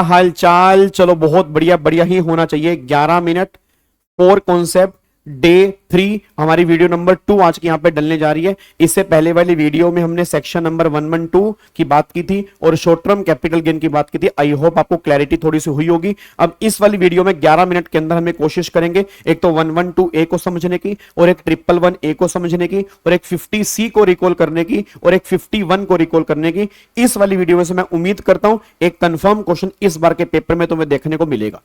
हाल चाल। चलो बहुत बढ़िया, बढ़िया ही होना चाहिए। 11 मिनट, 4 कॉन्सेप्ट, डे 3 हमारी वीडियो नंबर 2 आज की यहां पे डलने जा रही है। इससे पहले वाली वीडियो में हमने सेक्शन नंबर 112 की बात की थी और शॉर्ट टर्म कैपिटल गेन की बात की थी। आई होप आपको क्लैरिटी थोड़ी सी हुई होगी। अब इस वाली वीडियो में 11 मिनट के अंदर हमें कोशिश करेंगे एक तो 112 ए को समझने की, और एक 111 ए को समझने की, और एक 50 सी को रिकॉल करने की, और एक 51 को रिकॉल करने की। इस वाली वीडियो में से मैं उम्मीद करता हूं एक कंफर्म क्वेश्चन इस बार के पेपर में तुम्हें देखने को मिलेगा।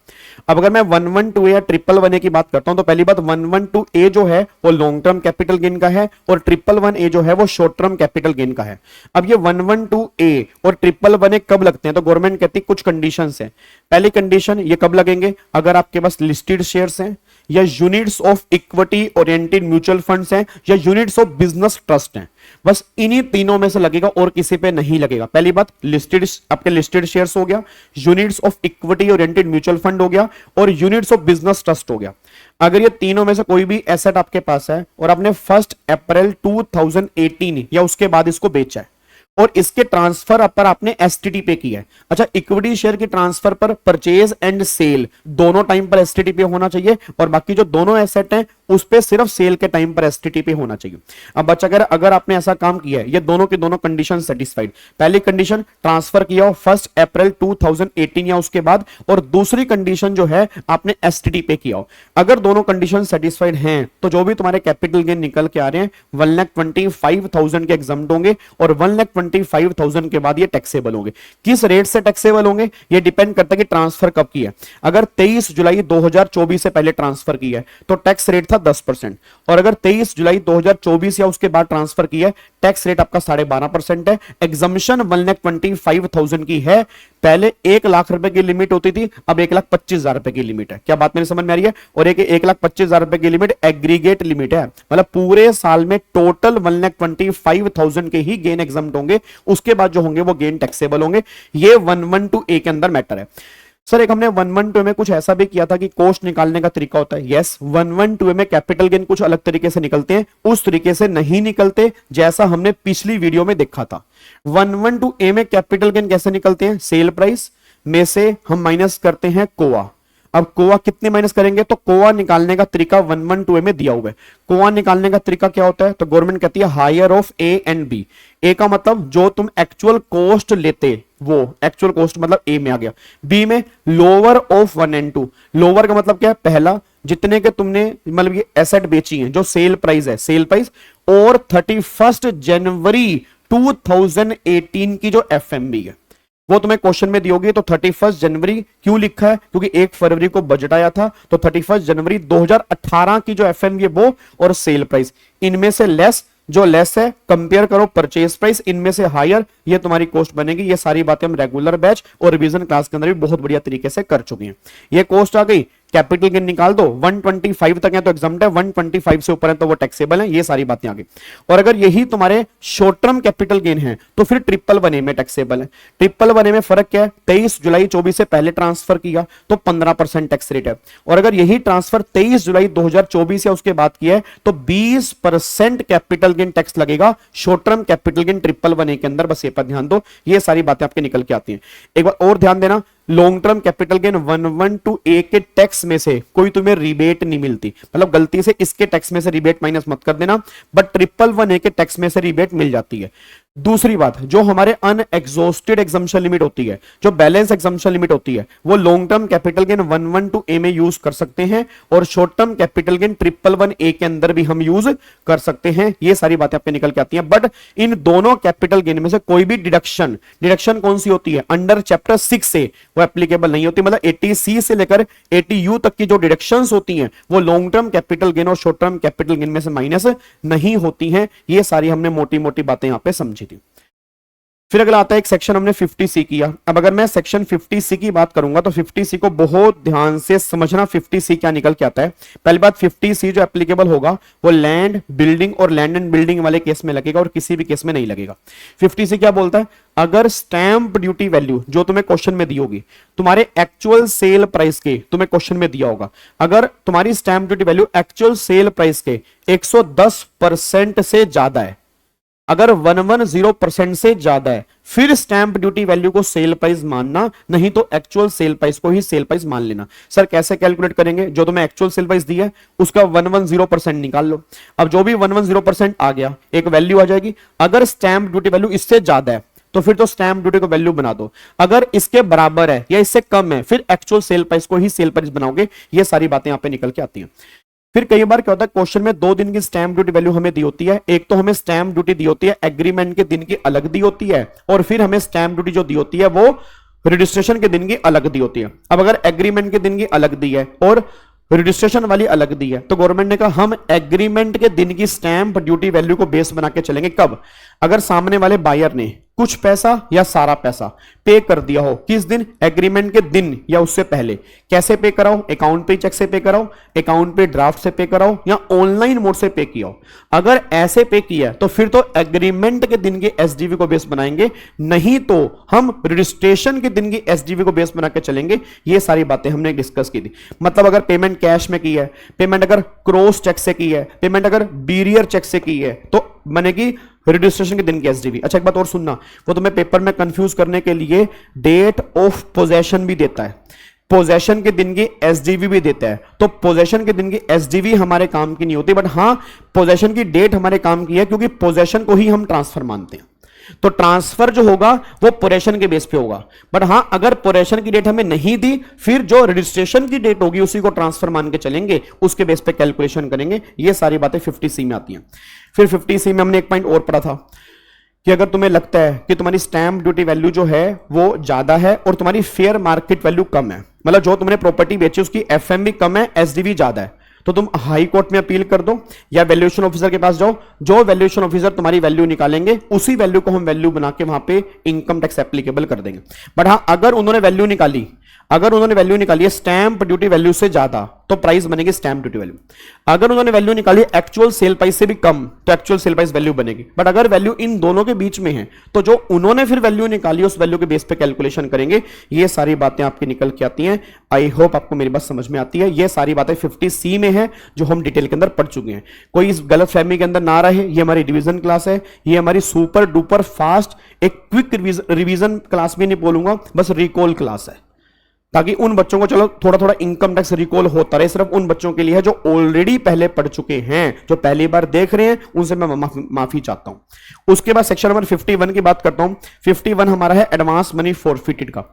अब अगर मैं 112 या 111 ए की बात करता हूं तो पहली बात 112 ए जो है वो लॉन्ग टर्म कैपिटल गेन का है और 111 ए जो है वो शॉर्ट टर्म कैपिटल गेन का है। अब ये 112 ए और 111 ए कब लगते हैं तो गवर्नमेंट कहती है कुछ कंडीशंस हैं। पहली कंडीशन ये कब लगेंगे, अगर आपके पास लिस्टेड शेयर्स हैं या units of equity oriented mutual funds हैं या यूनिट्स ऑफ बिजनेस ट्रस्ट हैं। बस इन्हीं तीनों में से लगेगा और किसी पे नहीं लगेगा। पहली बात लिस्टेड, आपके लिस्टेड शेयर्स हो गया, units of equity oriented mutual fund हो गया और यूनिट्स ऑफ बिजनेस ट्रस्ट हो गया। अगर ये तीनों में से कोई भी एसेट आपके पास है और आपने 1 अप्रैल 2018 या उसके बाद इसको बेचा है और इसके ट्रांसफर पर आपने एसटीटी पे किया है। अच्छा, इक्विटी शेयर की ट्रांसफर पर परचेज एंड सेल दोनों टाइम पर एसटीटी पे होना चाहिए और बाकी जो दोनों एसेट हैं उस पे सिर्फ सेल के टाइम पर एसटीटी पे होना चाहिए। अब बच्चा अगर आपने ऐसा काम किया है, ये दोनों की दोनों कंडीशन सेटिस्फाइड। पहली कंडीशन ट्रांसफर किया हो 1 अप्रैल 2018 या उसके बाद, और दूसरी कंडीशन जो है आपने एसटीटी पे किया हो। अगर दोनों कंडीशन सेटिस्फाइड हैं तो जो भी तुम्हारे कैपिटल गेन निकल के आ रहे हैं 1,25,000 के एग्जाम्प्ट होंगे और 1,25,000 के बाद ये टैक्सेबल होंगे। किस रेट से टैक्सेबल होंगे ये डिपेंड करता है कि ट्रांसफर कब किया है। अगर 23 जुलाई 2024 से पहले ट्रांसफर किया है तो टैक्स रेट था 10%, और अगर 23 जुलाई 2024 या उसके बाद ट्रांसफर किया है टैक्स रेट आपका 12.5% है। एग्जम्पशन 1,25,000 की है। पहले 1 लाख रुपए की लिमिट होती थी, अब 1,25,000 रुपए की लिमिट है। क्या बात मेरे समझ में आ रही है? और एक 1,25,000 रुपए की लिमिट एग्रीगेट लिमिट है, मतलब पूरे साल में टोटल 1,25,000 के ही गेन एग्जम्प्ट होंगे, उसके बाद जो होंगे वो गेन टैक्सेबल होंगे। ये 112 ए के अंदर मैटर है। सर एक हमने 112 में कुछ ऐसा भी किया था कि कोस्ट निकालने का तरीका होता है। यस, 112 में कैपिटल गेन कुछ अलग तरीके से निकलते हैं, उस तरीके से नहीं निकलते जैसा हमने पिछली वीडियो में देखा था। 112 ए में कैपिटल गेन कैसे निकलते हैं, सेल प्राइस में से हम माइनस करते हैं कोआ। अब कोआ कितने माइनस करेंगे तो कोआ निकालने का तरीका 112 में दिया हुआ है। कोआ निकालने का तरीका क्या होता है तो गवर्नमेंट कहती है higher of A and B. A का मतलब जो तुम एक्चुअल कॉस्ट लेते वो एक्चुअल कॉस्ट मतलब ए में आ गया। बी में लोअर ऑफ 1 एंड 2। लोअर का मतलब क्या है, पहला जितने के तुमने मतलब ये एसेट बेची हैं जो सेल प्राइस है, सेल प्राइस, और 31 जनवरी 2018 की जो एफएमबी है वो तुम्हें क्वेश्चन में दी होगी। तो 31 जनवरी क्यों लिखा है, क्योंकि 1 फरवरी को बजट आया था, तो 31 जनवरी 2018 की जो एफएमबी है वो, और सेल प्राइस इनमें से लेस, जो लेस है कंपेयर करो परचेज प्राइस, इनमें से हायर, ये तुम्हारी कॉस्ट बनेगी। ये सारी बातें हम रेगुलर बैच और रिवीजन क्लास के अंदर भी बहुत बढ़िया तरीके से कर चुके हैं। ये कॉस्ट आ गई, कैपिटल गेन निकाल दो, 125 तक है तो एग्जाम्प्ट है, 125 से ऊपर है तो वो टैक्सेबल है। ये सारी बातें आ गई। और अगर यही तुम्हारे शॉर्ट टर्म कैपिटल गेन है तो फिर 111 में टैक्सेबल है। 111 में फर्क क्या है, 23 जुलाई 24 से पहले ट्रांसफर किया तो 15% टैक्स रेट है, और अगर यही ट्रांसफर 23 जुलाई 2024 या उसके बाद किया है तो 20% कैपिटल गेन टैक्स लगेगा शॉर्ट टर्म कैपिटल गेन 111 के अंदर। बस ये पर ध्यान दो, ये सारी बातें आपके निकल के आती हैं। एक बार और ध्यान देना, लॉन्ग टर्म कैपिटल गेन 112 ए के टैक्स में से कोई तुम्हें रिबेट नहीं मिलती, मतलब गलती से इसके टैक्स में से रिबेट माइनस मत कर देना, बट 111 ए के टैक्स में से रिबेट मिल जाती है। दूसरी बात, जो हमारे अनएग्जॉस्टेड एग्जम्पशन लिमिट होती है, जो बैलेंस एग्जम्पशन लिमिट होती है, वो लॉन्ग टर्म कैपिटल गेन 112 ए में यूज कर सकते हैं और शॉर्ट टर्म कैपिटल गेन 111 ए के अंदर भी हम यूज कर सकते हैं। ये सारी बातें आपके निकल के आती हैं। बट इन दोनों कैपिटल गेन में से कोई भी डिडक्शन कौन सी होती है, अंडर चैप्टर 6 से वो एप्लीकेबल नहीं होती। मतलब 80C से लेकर 80U तक की जो डिडक्शंस होती हैं वो लॉन्ग टर्म कैपिटल गेन और शॉर्ट टर्म कैपिटल गेन में से माइनस नहीं होती हैं। ये सारी हमने मोटी मोटी बातें यहां पे समझी थी। फिर अगला आता है एक सेक्शन हमने 50C किया। अब अगर मैं सेक्शन 50C की बात करूंगा तो 50C को बहुत ध्यान से समझना। 50C क्या निकल के आता है, पहली बात 50C जो एप्लीकेबल होगा वो लैंड बिल्डिंग और लैंड एंड बिल्डिंग वाले केस में लगेगा और किसी भी केस में नहीं लगेगा। 50C क्या बोलता है, अगर स्टैंप ड्यूटी वैल्यू जो तुम्हें क्वेश्चन में दी होगी, तुम्हारे एक्चुअल सेल प्राइस के तुम्हें क्वेश्चन में दिया होगा, अगर तुम्हारी stamp duty value actual sale price के 110% से ज्यादा है, अगर 110% से ज्यादा है फिर स्टैंप ड्यूटी वैल्यू को सेल प्राइस मानना, नहीं तो एक्चुअल सेल प्राइस को ही सेल प्राइस मान लेना। सर कैसे कैलकुलेट करेंगे? जो तुम्हें एक्चुअल सेल प्राइस दी है उसका 110% निकाल लो। अब जो भी 110% आ गया एक वैल्यू आ जाएगी। अगर स्टैंप ड्यूटी वैल्यू इससे ज्यादा है तो फिर तो स्टैंप ड्यूटी को वैल्यू बना दो। अगर इसके बराबर है या इससे कम है फिर एक्चुअल सेल प्राइस को ही सेल प्राइस बनाओगे। ये सारी बातें यहां पे निकल के आती हैं। फिर कई बार क्या होता है क्वेश्चन में 2 दिन की स्टैंप ड्यूटी वैल्यू हमें दी होती है। एक तो हमें स्टैंप ड्यूटी दी होती है एग्रीमेंट के दिन की अलग दी होती है, और फिर हमें स्टैंप ड्यूटी जो दी होती है वो रजिस्ट्रेशन के दिन की अलग दी होती है। अब अगर एग्रीमेंट के दिन की अलग दी है और रजिस्ट्रेशन वाली अलग दी है तो गवर्नमेंट ने कहा हम एग्रीमेंट के दिन की स्टैंप ड्यूटी वैल्यू को बेस बना के चलेंगे। कब? अगर सामने वाले बायर ने कुछ पैसा या सारा पैसा पे कर दिया हो। किस दिन? एग्रीमेंट के दिन या उससे पहले। कैसे पे कराओ? अकाउंट पे चेक से पे कराओ, अकाउंट पे ड्राफ्ट से पे कराओ, या ऑनलाइन मोड से पे किया हो। अगर ऐसे पे किया तो फिर तो एग्रीमेंट के दिन के एसडीवी को बेस बनाएंगे, नहीं तो हम रजिस्ट्रेशन के दिन की एसडीवी को बेस बना के चलेंगे। ये सारी बातें हमने डिस्कस की थी। मतलब अगर पेमेंट कैश में की है, पेमेंट अगर क्रॉस चेक से की है, पेमेंट अगर बीरियर चेक से की है तो बनेगी रजिस्ट्रेशन के दिन की एसडीवी। अच्छा एक बात और सुनना, वो तुम्हें पेपर में कंफ्यूज करने के लिए डेट ऑफ पोजेशन भी देता है, पोजेशन के दिन की एसडीवी भी देता है। तो पोजेशन के दिन की एसडीवी हमारे काम की नहीं होती, बट हां पोजेशन की डेट हमारे काम की है, क्योंकि पोजेशन को ही हम ट्रांसफर मानते हैं। तो ट्रांसफर जो होगा वो पोरेशन के बेस पे होगा। बट हां अगर पोरेशन की डेट हमें नहीं दी फिर जो रजिस्ट्रेशन की डेट होगी उसी को ट्रांसफर मान के चलेंगे, उसके बेस पे कैलकुलेशन करेंगे। ये सारी बातें 50C में आती हैं। फिर 50C में हमने एक पॉइंट और पढ़ा था कि अगर तुम्हें लगता है कि तुम्हारी स्टैंप ड्यूटी वैल्यू जो है वो ज्यादा है और तुम्हारी फेयर मार्केट वैल्यू कम है, मतलब जो तुमने प्रॉपर्टी बेची उसकी एफएम भी कम है, एसडीवी ज्यादा है, तो तुम हाई कोर्ट में अपील कर दो या वैल्यूएशन ऑफिसर के पास जाओ। जो वैल्यूएशन ऑफिसर तुम्हारी वैल्यू निकालेंगे उसी वैल्यू को हम वैल्यू बना के वहां पे इनकम टैक्स एप्लीकेबल कर देंगे। बट हाँ अगर उन्होंने वैल्यू निकाली है स्टैंप ड्यूटी वैल्यू से ज्यादा तो प्राइस बनेगी स्टैंप ड्यूटी वैल्यू। अगर उन्होंने वैल्यू निकाली एक्चुअल सेल प्राइस से भी कम तो एक्चुअल सेल प्राइस वैल्यू बनेगी। बट अगर वैल्यू इन दोनों के बीच में है तो जो उन्होंने फिर वैल्यू निकाली उस वैल्यू के बेस पे कैलकुलेशन करेंगे। ये सारी बातें आपकी निकल के आती हैं। आई होप आपको मेरी बात समझ में आती है। ये सारी बातें 50C में है जो हम डिटेल के अंदर पढ़ चुके हैं। कोई इस गलत फहमी के अंदर ना रहे, ये हमारी डिवीजन क्लास है, ये हमारी सुपर डुपर फास्ट एक क्विक रिवीजन क्लास भी नहीं बोलूंगा, बस रिकॉल क्लास है, ताकि उन बच्चों को चलो थोड़ा थोड़ा इनकम टैक्स रिकॉल होता रहे। सिर्फ उन बच्चों के लिए है जो ऑलरेडी पहले पढ़ चुके हैं, जो पहली बार देख रहे हैं उनसे मैं माफी चाहता हूं। उसके बाद सेक्शन नंबर 51 की बात करता हूं। 51 हमारा है एडवांस मनी फॉरफिटेड का।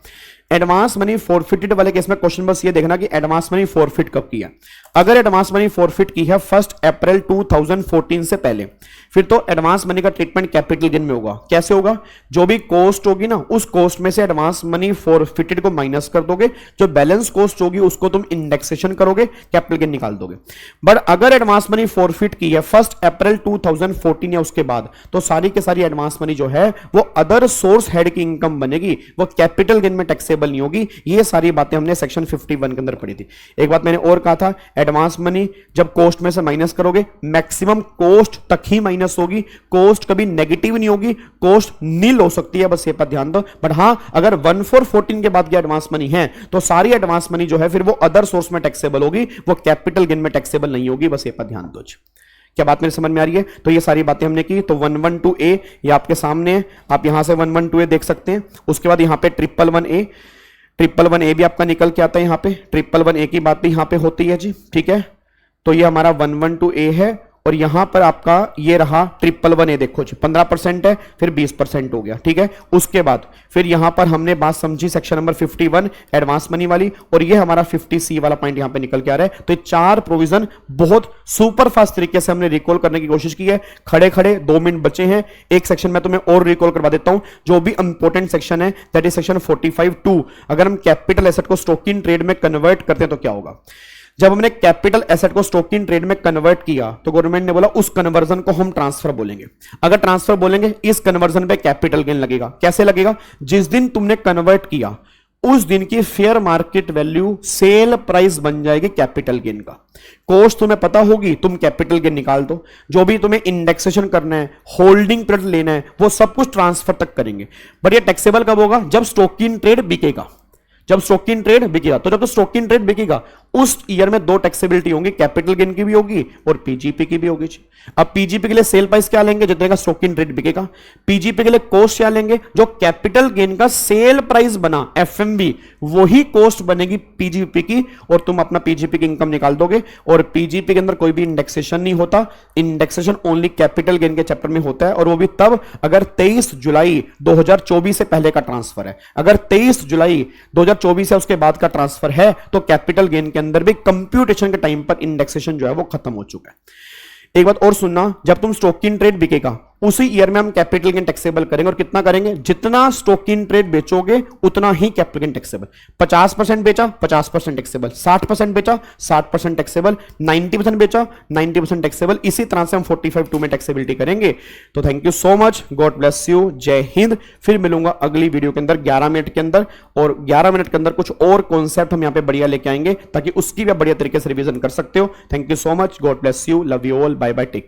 एडवांस मनी फॉरफिटेड वाले केस में क्वेश्चन बस ये देखना कि एडवांस मनी फॉरफिट कब किया। अगर एडवांस मनी फॉरफिट की है 1 अप्रैल 2014 से पहले, फिर तो एडवांस मनी का ट्रीटमेंट कैपिटल गेन में होगा। कैसे होगा? जो भी कॉस्ट होगी ना उस कॉस्ट में से एडवांस मनी फॉरफिटेड को माइनस कर दोगे, जो बैलेंस कॉस्ट होगी उसको तुम इंडेक्सेशन करोगे, कैपिटल गेन निकाल दोगे। बट अगर एडवांस मनी फॉरफिट की है 1 अप्रैल 2014 या उसके बाद, तो सारी के सारी एडवांस मनी जो है वो अदर सोर्स हेड की इनकम बनेगी, वो कैपिटल गेन में टैक्सेबल नहीं होगी। ये सारी बातें हमने सेक्शन 51 के अंदर पढ़ी थी। एक बात मैंने और कहा था, एडवांस मनी जब कॉस्ट में से माइनस करोगे मैक्सिमम कॉस्ट तक ही माइनस होगी, कॉस्ट कभी नेगेटिव नहीं होगी, कॉस्ट नील हो सकती है, बस ये पर ध्यान दो। बट हां अगर 1414 के बाद की एडवांस मनी है तो सारी एडवांस मनी जो है फिर वो अदर सोर्स में टैक्सेबल होगी, वो कैपिटल गेन में टैक्सेबल नहीं होगी, बस ये पर ध्यान दो। क्या बात मेरे समझ में आ रही है? तो ये सारी बातें हमने की। तो 112A ये आपके सामने है, आप यहां से 112A देख सकते हैं। उसके बाद यहां पे 111A भी आपका निकल के आता है। यहां पे 111A की बात भी यहां पे होती है जी, ठीक है। तो ये हमारा 112A है और यहां पर आपका ये रहा 111A, देखो जी 15% है फिर 20% हो गया, ठीक है। उसके बाद फिर यहां पर हमने बात समझी सेक्शन नंबर 51 एडवांस मनी वाली, और ये हमारा 50C वाला पॉइंट यहां पे निकल के आ रहा है। तो ये 4 प्रोविजन बहुत सुपर फास्ट तरीके से हमने रिकॉल करने की कोशिश की है। खड़े खड़े 2 मिनट बचे हैं, एक सेक्शन में तुम्हें और रिकॉल करवा देता हूं जो भी इंपॉर्टेंट सेक्शन है, दैट इज सेक्शन 45(2). अगर हम कैपिटल एसेट को स्टॉक इन ट्रेड में कन्वर्ट करते हैं तो क्या होगा? जब हमने कैपिटल एसेट को स्टॉक इन ट्रेड में कन्वर्ट किया तो गवर्नमेंट ने बोला उस कन्वर्जन को हम ट्रांसफर बोलेंगे। अगर ट्रांसफर बोलेंगे इस कन्वर्जन पे कैपिटल गेन लगेगा। कैसे लगेगा? जिस दिन तुमने कन्वर्ट किया उस दिन की fair market value sale price बन जाएगी कैपिटल गेन का। कॉस्ट तुम्हें पता होगी, तुम कैपिटल गेन निकाल दो। जो भी तुम्हें इंडेक्सेशन करना है, होल्डिंग पीरियड लेना है, वो सब कुछ ट्रांसफर तक करेंगे। बट ये टैक्सेबल कब होगा? जब स्टॉक इन ट्रेड बिकेगा। जब स्टॉक इन ट्रेड बिकेगा, तो जब तो स्टॉक इन ट्रेड बिकेगा उस ईयर में दो टैक्सेबिलिटी होंगी, कैपिटल गेन की भी होगी और पीजीपी की भी होगी। अब पीजीपी के लिए सेल प्राइस क्या लेंगे, जितने का स्टॉक इन ट्रेड बिकेगा। पीजीपी के लिए कॉस्ट क्या लेंगे, जो कैपिटल गेन का सेल प्राइस बना एफएमवी, वही कॉस्ट बनेगी पीजीपी की, और तुम अपना पीजीपी की इनकम निकाल दोगे। और पीजीपी के अंदर कोई भी इंडेक्सेशन नहीं होता, इंडेक्सेशन ओनली कैपिटल गेन के चैप्टर में होता है, और वो भी तब अगर 23 जुलाई 2024 से पहले का ट्रांसफर है। अगर 23 जुलाई 2024 से उसके बाद का ट्रांसफर है तो कैपिटल गेन के अंदर भी कंप्यूटेशन के टाइम पर इंडेक्सेशन जो है वो खत्म हो चुका है। एक बात और सुनना, जब तुम स्टॉक इन ट्रेड बिकेगा उसी ईयर में हम कैपिटल गेन टैक्सेबल करेंगे, और कितना करेंगे, जितना स्टॉक इन ट्रेड बेचोगे उतना ही कैपिटल गेन टैक्सेबल। 50% बेचा 50% टैक्सेबल, 60% बेचा 60% टैक्सेबल, 90% बेचा 90% टैक्सेबल। इसी तरह से हम 45(2) में टैक्सेबिलिटी करेंगे। तो thank you so much, God bless you, जय हिंद। फिर मिलूंगा अगली वीडियो के अंदर 11 मिनट के अंदर, और 11 मिनट के अंदर कुछ और कॉन्सेप्ट हम यहां पे बढ़िया लेके आएंगे ताकि उसकी भी बढ़िया तरीके से रिवीजन कर सकते हो। Thank you so much, God bless you, love you all, bye bye, take.